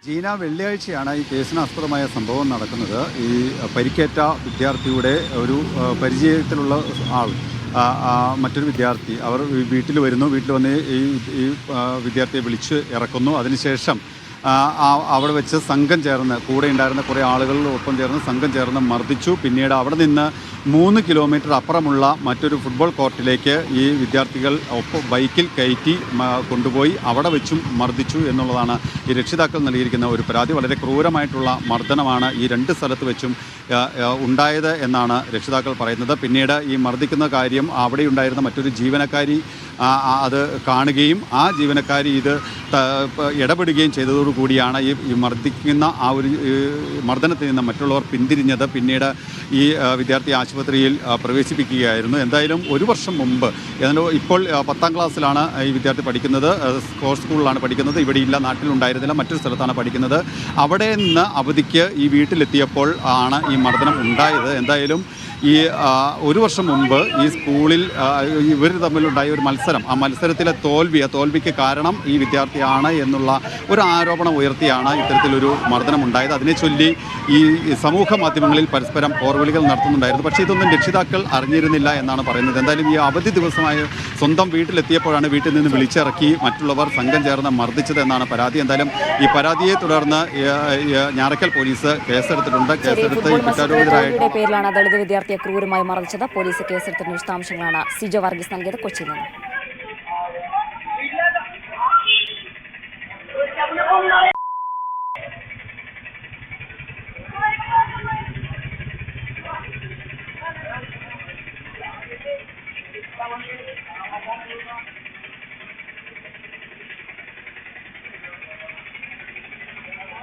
ജീന, വെള്ളിയാഴ്ചയാണ് ഈ കേസിനാസ്പദമായ സംഭവം നടക്കുന്നത്. ഈ പരിക്കേറ്റ വിദ്യാർത്ഥിയുടെ ഒരു പരിചയത്തിലുള്ള ആൾ, മറ്റൊരു വിദ്യാർത്ഥി, അവർ വീട്ടിൽ വരുന്നു. വീട്ടിൽ വന്ന് ഈ വിദ്യാർത്ഥിയെ വിളിച്ച് ഇറക്കുന്നു. അതിനുശേഷം അവിടെ വെച്ച് സംഘം ചേർന്ന്, കൂടെ ഉണ്ടായിരുന്ന കുറേ ആളുകളൊപ്പം ചേർന്ന് സംഘം ചേർന്ന് മർദ്ദിച്ചു. പിന്നീട് അവിടെ നിന്ന് 3 കിലോമീറ്റർ അപ്പുറമുള്ള മറ്റൊരു ഫുട്ബോൾ കോർട്ടിലേക്ക് ഈ വിദ്യാർത്ഥികൾ ബൈക്കിൽ കയറ്റി കൊണ്ടുപോയി അവിടെ വെച്ചും മർദ്ദിച്ചു എന്നുള്ളതാണ് ഈ രക്ഷിതാക്കൾ നൽകിയിരിക്കുന്ന ഒരു പരാതി. വളരെ ക്രൂരമായിട്ടുള്ള മർദ്ദനമാണ് ഈ 2 സ്ഥലത്ത് വെച്ചും ഉണ്ടായത് എന്നാണ് രക്ഷിതാക്കൾ പറയുന്നത്. പിന്നീട് ഈ മർദ്ദിക്കുന്ന കാര്യം അവിടെ ഉണ്ടായിരുന്ന മറ്റൊരു ജീവനക്കാരി അത് കാണുകയും ആ ജീവനക്കാരി ഇത് ഇടപെടുകയും ചെയ്തതോടുകൂടിയാണ് ഈ മർദ്ദിക്കുന്ന ആ ഒരു മർദ്ദനത്തിൽ നിന്ന് മറ്റുള്ളവർ പിന്തിരിഞ്ഞത്. പിന്നീട് ഈ വിദ്യാർത്ഥി ആശുപത്രിയിൽ പ്രവേശിപ്പിക്കുകയായിരുന്നു. എന്തായാലും 1 വർഷം മുമ്പ്, ഇപ്പോൾ 10ാം ക്ലാസ്സിലാണ് ഈ വിദ്യാർത്ഥി പഠിക്കുന്നത്. സ്പോർട്സ് സ്കൂളിലാണ് പഠിക്കുന്നത്. ഇവിടെ ഇല്ല, നാട്ടിലുണ്ടായിരുന്നില്ല, മറ്റൊരു സ്ഥലത്താണ് പഠിക്കുന്നത്. അവിടെ നിന്ന് അവധിക്ക് ഈ വീട്ടിലെത്തിയപ്പോൾ ആണ് ഈ മർദ്ദനം ഉണ്ടായത്. എന്തായാലും ഈ 1 വർഷം മുമ്പ് ഈ സ്കൂളിൽ ഇവർ തമ്മിലുണ്ടായ ഒരു മത്സരം, ആ മത്സരത്തിലെ തോൽവിക്ക് കാരണം ഈ വിദ്യാർത്ഥിയാണ് എന്നുള്ള ഒരു ആരോപണം ഉയർത്തിയാണ് ഇത്തരത്തിലൊരു മർദ്ദനം ഉണ്ടായത്. അതിനെ ചൊല്ലി ഈ സമൂഹ മാധ്യമങ്ങളിൽ പരസ്പരം പോർവിളികൾ നടത്തുന്നുണ്ടായിരുന്നു. പക്ഷേ ഇതൊന്നും രക്ഷിതാക്കൾ അറിഞ്ഞിരുന്നില്ല എന്നാണ് പറയുന്നത്. എന്തായാലും ഈ അവധി ദിവസമായ സ്വന്തം വീട്ടിലെത്തിയപ്പോഴാണ് വീട്ടിൽ നിന്ന് വിളിച്ചിറക്കി മറ്റുള്ളവർ സംഘം ചേർന്ന് മർദ്ദിച്ചത് എന്നാണ് പരാതി. എന്തായാലും ഈ പരാതിയെ തുടർന്ന് ഞാറക്കൽ പോലീസ് കേസെടുത്തിട്ടുണ്ട്. കേസെടുത്ത് പേരിലാണ് ദളിത് വിദ്യാർത്ഥിയെ ക്രൂരമായി മർദ്ദിച്ചത്. പോലീസ് കേസെടുത്തിരുന്ന വിശദാംശങ്ങളാണ് സിജോ വർഗീസ് നൽകിയത് കൊച്ചിയിൽ നിന്ന്.